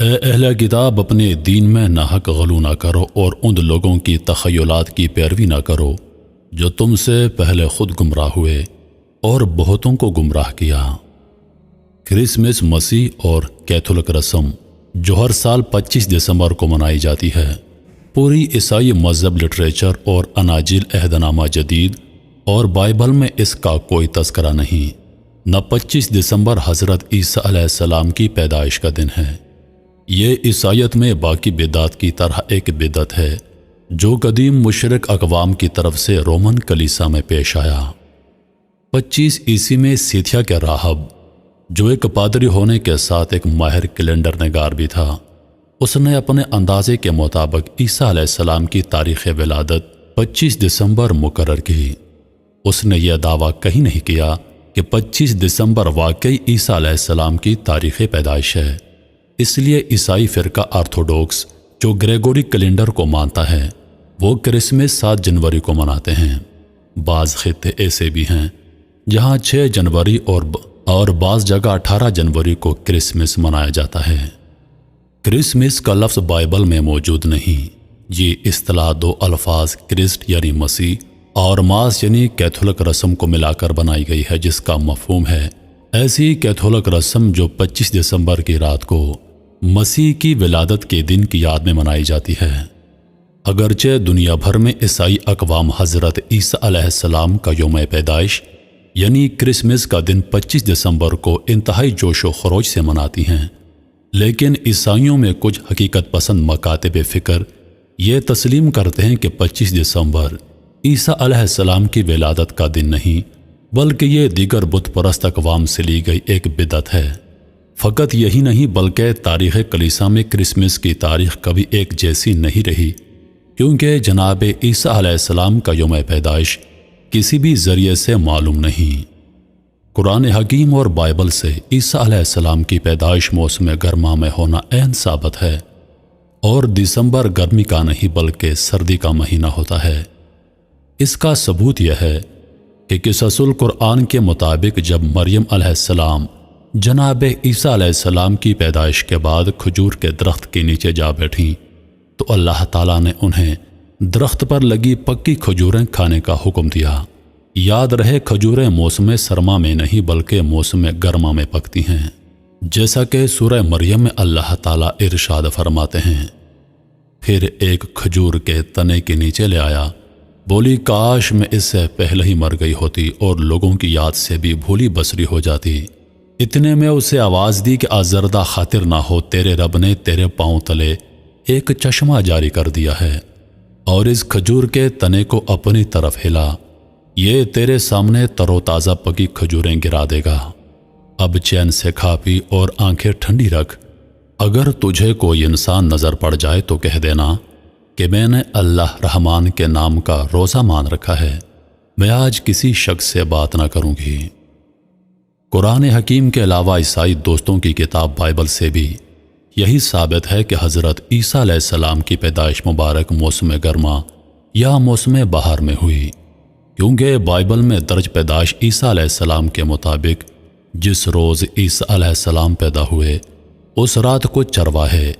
اے اہل کتاب، اپنے دین میں ناحق غلو نہ کرو اور ان لوگوں کی تخیلات کی پیروی نہ کرو جو تم سے پہلے خود گمراہ ہوئے اور بہتوں کو گمراہ کیا۔ کرسمس مسیح اور کیتھولک رسم جو ہر سال 25 دسمبر کو منائی جاتی ہے، پوری عیسائی مذہب لٹریچر اور اناجیل عہد نامہ جدید اور بائبل میں اس کا کوئی تذکرہ نہیں۔ نہ 25 دسمبر حضرت عیسیٰ علیہ السلام کی پیدائش کا دن ہے۔ یہ عیسائیت میں باقی بدعات کی طرح ایک بدعت ہے جو قدیم مشرک اقوام کی طرف سے رومن کلیسا میں پیش آیا۔ 25 عیسوی میں سیتھیا کے راہب، جو ایک پادری ہونے کے ساتھ ایک ماہر کیلنڈر نگار بھی تھا، اس نے اپنے اندازے کے مطابق عیسیٰ علیہ السلام کی تاریخ ولادت 25 دسمبر مقرر کی۔ اس نے یہ دعویٰ کہیں نہیں کیا کہ 25 دسمبر واقعی عیسیٰ علیہ السلام کی تاریخ پیدائش ہے۔ اس لیے عیسائی فرقہ آرتھوڈوکس جو گریگوری کیلنڈر کو مانتا ہے، وہ کرسمس 7 جنوری کو مناتے ہیں۔ بعض خطے ایسے بھی ہیں جہاں 6 جنوری اور بعض جگہ 18 جنوری کو کرسمس منایا جاتا ہے۔ کرسمس کا لفظ بائبل میں موجود نہیں۔ یہ اصطلاح 2 الفاظ کرسٹ یعنی مسیح اور ماس یعنی کیتھولک رسم کو ملا کر بنائی گئی ہے، جس کا مفہوم ہے ایسی کیتھولک رسم جو 25 دسمبر کی رات کو مسیح کی ولادت کے دن کی یاد میں منائی جاتی ہے۔ اگرچہ دنیا بھر میں عیسائی اقوام حضرت عیسیٰ علیہ السلام کا یوم پیدائش یعنی کرسمس کا دن 25 دسمبر کو انتہائی جوش و خروش سے مناتی ہیں، لیکن عیسائیوں میں کچھ حقیقت پسند مکاتب فکر یہ تسلیم کرتے ہیں کہ 25 دسمبر عیسیٰ علیہ السلام کی ولادت کا دن نہیں، بلکہ یہ دیگر بت پرست اقوام سے لی گئی ایک بدعت ہے۔ فقط یہی نہیں بلکہ تاریخ کلیسا میں کرسمس کی تاریخ کبھی ایک جیسی نہیں رہی، کیونکہ جناب عیسیٰ علیہ السلام کا یوم پیدائش کسی بھی ذریعے سے معلوم نہیں۔ قرآن حکیم اور بائبل سے عیسیٰ علیہ السلام کی پیدائش موسم گرما میں ہونا عین ثابت ہے، اور دسمبر گرمی کا نہیں بلکہ سردی کا مہینہ ہوتا ہے۔ اس کا ثبوت یہ ہے کہ قصص القرآن کے مطابق جب مریم علیہ السلام جناب عیسیٰ علیہ السلام کی پیدائش کے بعد کھجور کے درخت کے نیچے جا بیٹھیں تو اللہ تعالیٰ نے انہیں درخت پر لگی پکی کھجوریں کھانے کا حکم دیا۔ یاد رہے کھجوریں موسم سرما میں نہیں بلکہ موسم گرما میں پکتی ہیں، جیسا کہ سورہ مریم میں اللہ تعالیٰ ارشاد فرماتے ہیں، پھر ایک کھجور کے تنے کے نیچے لے آیا، بولی کاش میں اس سے پہلے ہی مر گئی ہوتی اور لوگوں کی یاد سے بھی بھولی بسری ہو جاتی۔ اتنے میں اسے آواز دی کہ آزردہ خاطر نہ ہو، تیرے رب نے تیرے پاؤں تلے ایک چشمہ جاری کر دیا ہے اور اس کھجور کے تنے کو اپنی طرف ہلا، یہ تیرے سامنے تر و تازہ پکی کھجوریں گرا دے گا۔ اب چین سے کھا پی اور آنکھیں ٹھنڈی رکھ، اگر تجھے کوئی انسان نظر پڑ جائے تو کہہ دینا کہ میں نے اللہ رحمان کے نام کا روزہ مان رکھا ہے، میں آج کسی شخص سے بات نہ کروں گی۔ قرآن حکیم کے علاوہ عیسائی دوستوں کی کتاب بائبل سے بھی یہی ثابت ہے کہ حضرت عیسیٰ علیہ السلام کی پیدائش مبارک موسم گرما یا موسم بہار میں ہوئی، کیونکہ بائبل میں درج پیدائش عیسیٰ علیہ السلام کے مطابق جس روز عیسیٰ علیہ السلام پیدا ہوئے اس رات کو چرواہے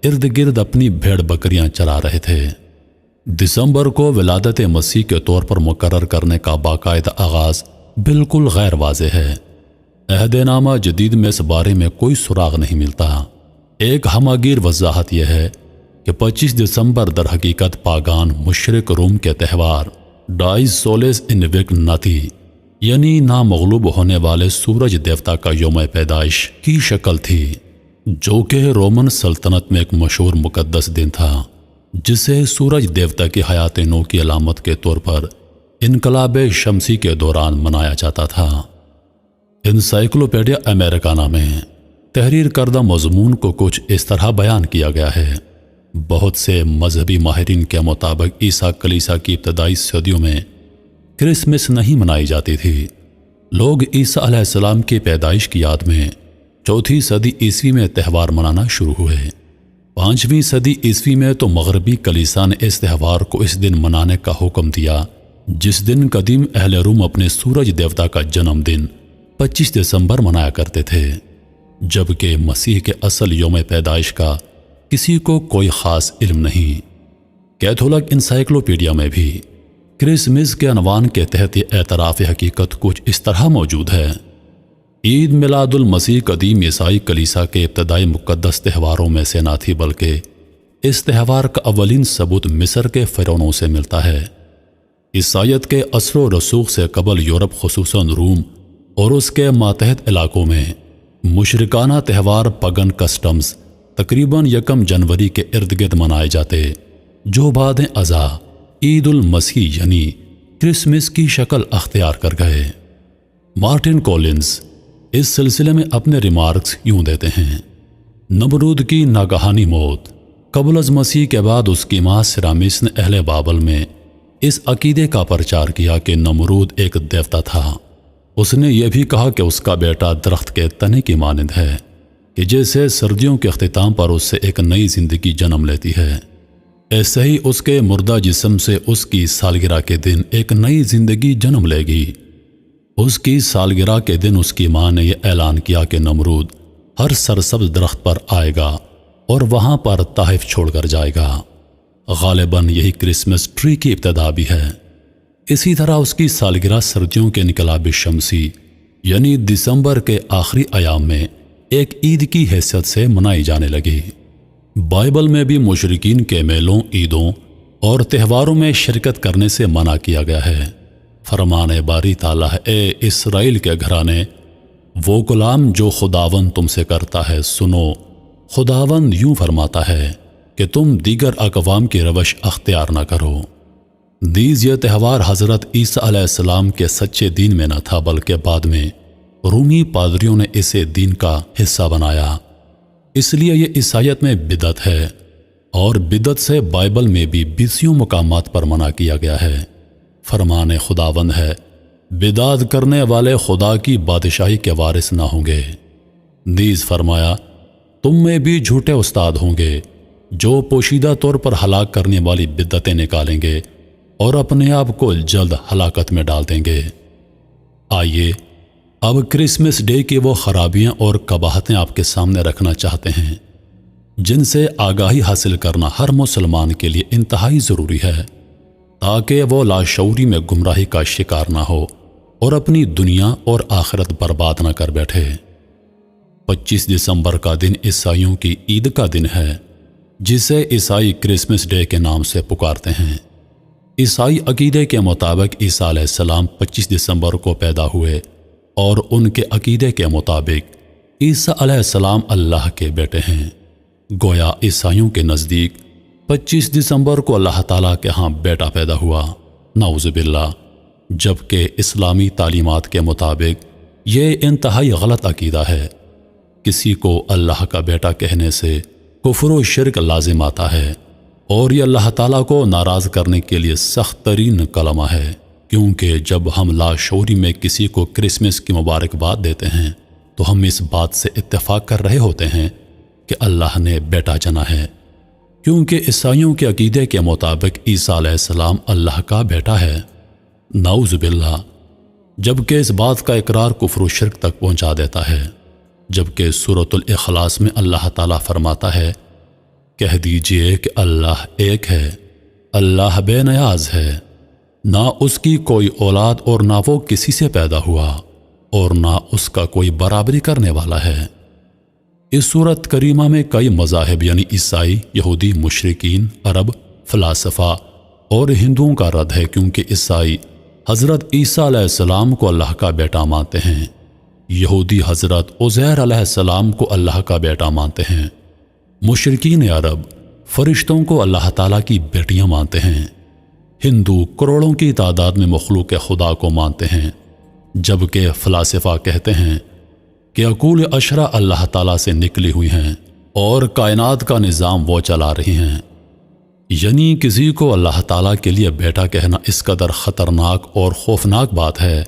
ارد گرد اپنی بھیڑ بکریاں چرا رہے تھے۔ دسمبر کو ولادت مسیح کے طور پر مقرر کرنے کا باقاعدہ آغاز بالکل غیر واضح ہے۔ عہد نامہ جدید میں اس بارے میں کوئی سراغ نہیں ملتا۔ ایک ہماگیر وضاحت یہ ہے کہ 25 دسمبر در حقیقت پاگان مشرق روم کے تہوار ڈائز سولس انویگناتی یعنی نامغلوب ہونے والے سورج دیوتا کا یوم پیدائش کی شکل تھی، جو کہ رومن سلطنت میں ایک مشہور مقدس دن تھا جسے سورج دیوتا کی حیات نو کی علامت کے طور پر انقلاب شمسی کے دوران منایا جاتا تھا۔ انسائکلوپیڈیا امریکانا میں تحریر کردہ مضمون کو کچھ اس طرح بیان کیا گیا ہے، بہت سے مذہبی ماہرین کے مطابق عیسیٰ کلیسا کی ابتدائی صدیوں میں کرسمس نہیں منائی جاتی تھی۔ لوگ عیسیٰ علیہ السلام کی پیدائش کی یاد میں 4 صدی عیسوی میں تہوار منانا شروع ہوئے۔ 5ویں صدی عیسوی میں تو مغربی کلیسا نے اس تہوار کو اس دن منانے کا حکم دیا جس دن قدیم اہل روم اپنے سورج دیوتا کا جنم دن 25 دسمبر منایا کرتے تھے۔ جبکہ مسیح کے اصل یوم پیدائش کا کسی کو کوئی خاص علم نہیں۔ کیتھولک انسائکلوپیڈیا میں بھی کرسمس کے عنوان کے تحت یہ اعتراف حقیقت کچھ اس طرح موجود ہے: عید میلاد المسیح قدیم عیسائی کلیسا کے ابتدائی مقدس تہواروں میں سے نہ تھی، بلکہ اس تہوار کا اولین ثبوت مصر کے فرعونوں سے ملتا ہے۔ عیسائیت کے اثر و رسوخ سے قبل یورپ، خصوصاً روم اور اس کے ماتحت علاقوں میں مشرکانہ تہوار پگن کسٹمز تقریباً 1 جنوری کے ارد گرد منائے جاتے، جو بعد ازاں عید المسیح یعنی کرسمس کی شکل اختیار کر گئے۔ مارٹن کولنز اس سلسلے میں اپنے ریمارکس یوں دیتے ہیں: نمرود کی ناگہانی موت قبل از مسیح کے بعد اس کی ماں سیرامس نے اہل بابل میں اس عقیدے کا پرچار کیا کہ نمرود ایک دیوتا تھا۔ اس نے یہ بھی کہا کہ اس کا بیٹا درخت کے تنے کی مانند ہے کہ جیسے سردیوں کے اختتام پر اس سے ایک نئی زندگی جنم لیتی ہے، ایسے ہی اس کے مردہ جسم سے اس کی سالگرہ کے دن ایک نئی زندگی جنم لے گی۔ اس کی سالگرہ کے دن اس کی ماں نے یہ اعلان کیا کہ نمرود ہر سرسبز درخت پر آئے گا اور وہاں پر تحائف چھوڑ کر جائے گا۔ غالباً یہی کرسمس ٹری کی ابتدا بھی ہے۔ اسی طرح اس کی سالگرہ سردیوں کے انقلاب شمسی یعنی دسمبر کے آخری ایام میں ایک عید کی حیثیت سے منائی جانے لگی۔ بائبل میں بھی مشرکین کے میلوں، عیدوں اور تہواروں میں شرکت کرنے سے منع کیا گیا ہے۔ فرمان باری تعالیٰ: اے اسرائیل کے گھرانے، وہ کلام جو خداوند تم سے کرتا ہے سنو۔ خداوند یوں فرماتا ہے کہ تم دیگر اقوام کی روش اختیار نہ کرو۔ نیز یہ تہوار حضرت عیسیٰ علیہ السلام کے سچے دین میں نہ تھا، بلکہ بعد میں رومی پادریوں نے اسے دین کا حصہ بنایا۔ اس لیے یہ عیسائیت میں بدعت ہے، اور بدعت سے بائبل میں بھی 20 مقامات پر منع کیا گیا ہے۔ فرمان خداوند ہے: بدعت کرنے والے خدا کی بادشاہی کے وارث نہ ہوں گے۔ نیز فرمایا: تم میں بھی جھوٹے استاد ہوں گے جو پوشیدہ طور پر ہلاک کرنے والی بدعتیں نکالیں گے اور اپنے آپ کو جلد ہلاکت میں ڈال دیں گے۔ آئیے اب کرسمس ڈے کی وہ خرابیاں اور قباحتیں آپ کے سامنے رکھنا چاہتے ہیں جن سے آگاہی حاصل کرنا ہر مسلمان کے لیے انتہائی ضروری ہے، تاکہ وہ لاشعوری میں گمراہی کا شکار نہ ہو اور اپنی دنیا اور آخرت برباد نہ کر بیٹھے۔ 25 دسمبر کا دن عیسائیوں کی عید کا دن ہے، جسے عیسائی کرسمس ڈے کے نام سے پکارتے ہیں۔ عیسائی عقیدے کے مطابق عیسیٰ علیہ السلام 25 دسمبر کو پیدا ہوئے، اور ان کے عقیدے کے مطابق عیسیٰ علیہ السلام اللہ کے بیٹے ہیں۔ گویا عیسائیوں کے نزدیک 25 دسمبر کو اللہ تعالیٰ کے ہاں بیٹا پیدا ہوا، نعوذ باللہ، جبکہ اسلامی تعلیمات کے مطابق یہ انتہائی غلط عقیدہ ہے۔ کسی کو اللہ کا بیٹا کہنے سے کفر و شرک لازم آتا ہے، اور یہ اللہ تعالیٰ کو ناراض کرنے کے لیے سخت ترین کلمہ ہے، کیونکہ جب ہم لاشعوری میں کسی کو کرسمس کی مبارکباد دیتے ہیں تو ہم اس بات سے اتفاق کر رہے ہوتے ہیں کہ اللہ نے بیٹا جنا ہے، کیونکہ عیسائیوں کے عقیدے کے مطابق عیسیٰ علیہ السلام اللہ کا بیٹا ہے، نعوذ باللہ، جبکہ اس بات کا اقرار کفر و شرک تک پہنچا دیتا ہے۔ جبکہ سورۃ الاخلاص میں اللہ تعالیٰ فرماتا ہے: کہہ دیجئے کہ اللہ ایک ہے، اللہ بے نیاز ہے، نہ اس کی کوئی اولاد اور نہ وہ کسی سے پیدا ہوا، اور نہ اس کا کوئی برابری کرنے والا ہے۔ اس سورت کریمہ میں کئی مذاہب یعنی عیسائی، یہودی، مشرکین، عرب، فلاسفہ اور ہندوؤں کا رد ہے، کیونکہ عیسائی حضرت عیسیٰ علیہ السلام کو اللہ کا بیٹا مانتے ہیں، یہودی حضرت عزیر علیہ السلام کو اللہ کا بیٹا مانتے ہیں، مشرکین عرب فرشتوں کو اللہ تعالیٰ کی بیٹیاں مانتے ہیں، ہندو کروڑوں کی تعداد میں مخلوق خدا کو مانتے ہیں، جبکہ فلاسفہ کہتے ہیں کہ عقول اشرا اللہ تعالیٰ سے نکلی ہوئی ہیں اور کائنات کا نظام وہ چلا رہی ہیں۔ یعنی کسی کو اللہ تعالیٰ کے لیے بیٹا کہنا اس قدر خطرناک اور خوفناک بات ہے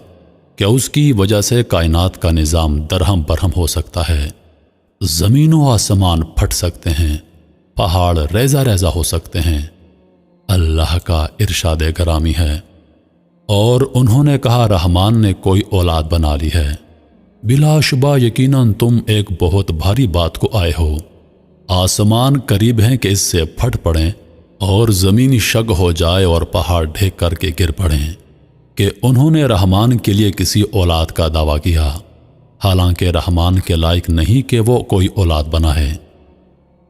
کہ اس کی وجہ سے کائنات کا نظام درہم برہم ہو سکتا ہے، زمین و آسمان پھٹ سکتے ہیں، پہاڑ ریزہ ریزہ ہو سکتے ہیں۔ اللہ کا ارشاد گرامی ہے: اور انہوں نے کہا رحمان نے کوئی اولاد بنا لی ہے، بلا شبہ یقیناً تم ایک بہت بھاری بات کو آئے ہو۔ آسمان قریب ہیں کہ اس سے پھٹ پڑیں اور زمین شگ ہو جائے اور پہاڑ ڈھیک کر کے گر پڑیں کہ انہوں نے رحمان کے لیے کسی اولاد کا دعویٰ کیا، حالانکہ رحمان کے لائق نہیں کہ وہ کوئی اولاد بنا ہے۔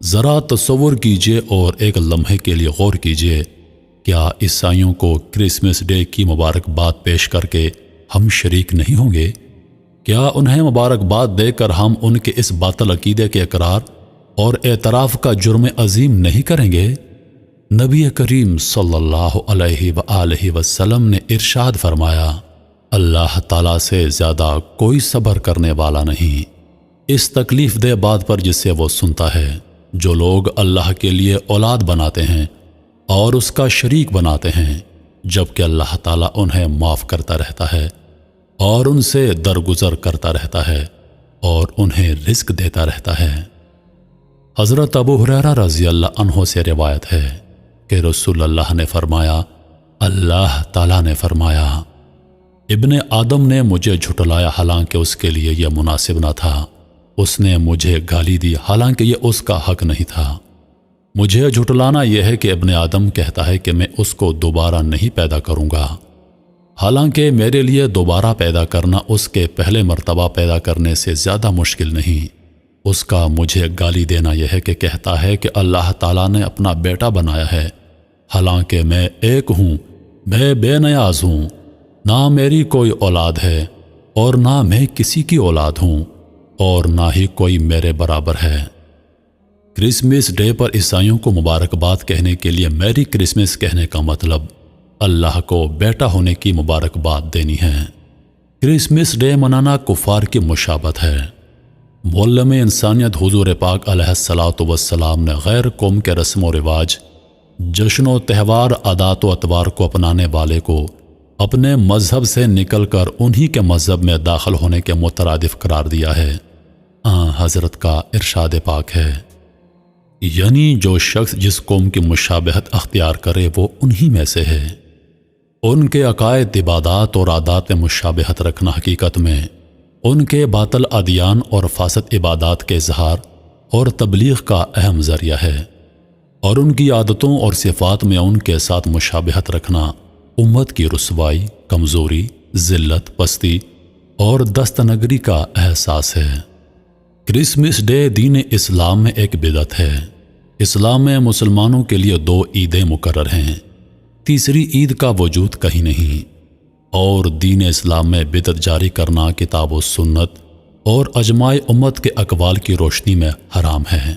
ذرا تصور کیجئے اور ایک لمحے کے لیے غور کیجئے، کیا عیسائیوں کو کرسمس ڈے کی مبارکباد پیش کر کے ہم شریک نہیں ہوں گے؟ کیا انہیں مبارکباد دے کر ہم ان کے اس باطل عقیدے کے اقرار اور اعتراف کا جرم عظیم نہیں کریں گے؟ نبی کریم صلی اللہ علیہ وآلہ وسلم نے ارشاد فرمایا، اللہ تعالیٰ سے زیادہ کوئی صبر کرنے والا نہیں اس تکلیف دہ بات پر جسے وہ سنتا ہے جو لوگ اللہ کے لیے اولاد بناتے ہیں اور اس کا شریک بناتے ہیں، جبکہ اللہ تعالیٰ انہیں معاف کرتا رہتا ہے اور ان سے درگزر کرتا رہتا ہے اور انہیں رزق دیتا رہتا ہے۔ حضرت ابو ہریرہ رضی اللہ عنہ سے روایت ہے کہ رسول اللہ نے فرمایا، اللہ تعالیٰ نے فرمایا، ابن آدم نے مجھے جھٹلایا حالانکہ اس کے لیے یہ مناسب نہ تھا، اس نے مجھے گالی دی حالانکہ یہ اس کا حق نہیں تھا۔ مجھے جھٹلانا یہ ہے کہ ابن آدم کہتا ہے کہ میں اس کو دوبارہ نہیں پیدا کروں گا، حالانکہ میرے لیے دوبارہ پیدا کرنا اس کے پہلے مرتبہ پیدا کرنے سے زیادہ مشکل نہیں۔ اس کا مجھے گالی دینا یہ ہے کہ کہتا ہے کہ اللہ تعالیٰ نے اپنا بیٹا بنایا ہے، حالانکہ میں ایک ہوں، میں بے نیاز ہوں، نہ میری کوئی اولاد ہے اور نہ میں کسی کی اولاد ہوں اور نہ ہی کوئی میرے برابر ہے۔ کرسمس ڈے پر عیسائیوں کو مبارکباد کہنے کے لیے میری کرسمس کہنے کا مطلب اللہ کو بیٹا ہونے کی مبارکباد دینی ہے۔ کرسمس ڈے منانا کفار کی مشابہت ہے۔ معلم انسانیت حضور پاک علیہ الصلاۃ والسلام نے غیر قوم کے رسم و رواج، جشن و تہوار، عادات و اطوار کو اپنانے والے کو اپنے مذہب سے نکل کر انہی کے مذہب میں داخل ہونے کے مترادف قرار دیا ہے۔ حضرت کا ارشاد پاک ہے، یعنی جو شخص جس قوم کی مشابہت اختیار کرے وہ انہی میں سے ہے۔ ان کے عقائد، عبادات اور عادات میں مشابہت رکھنا حقیقت میں ان کے باطل ادیان اور فاسد عبادات کے اظہار اور تبلیغ کا اہم ذریعہ ہے، اور ان کی عادتوں اور صفات میں ان کے ساتھ مشابہت رکھنا امت کی رسوائی، کمزوری، ذلت، پستی اور دستنگری کا احساس ہے۔ کرسمس ڈے دین اسلام میں ایک بدعت ہے۔ اسلام میں مسلمانوں کے لیے 2 عیدیں مقرر ہیں، تیسری عید کا وجود کہیں نہیں، اور دین اسلام میں بدعت جاری کرنا کتاب و سنت اور اجماع امت کے اقوال کی روشنی میں حرام ہے،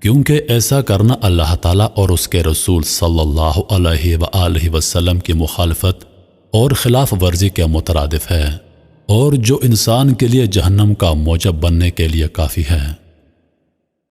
کیونکہ ایسا کرنا اللہ تعالیٰ اور اس کے رسول صلی اللہ علیہ وآلہ وسلم کی مخالفت اور خلاف ورزی کے مترادف ہے، اور جو انسان کے لیے جہنم کا موجب بننے کے لیے کافی ہے۔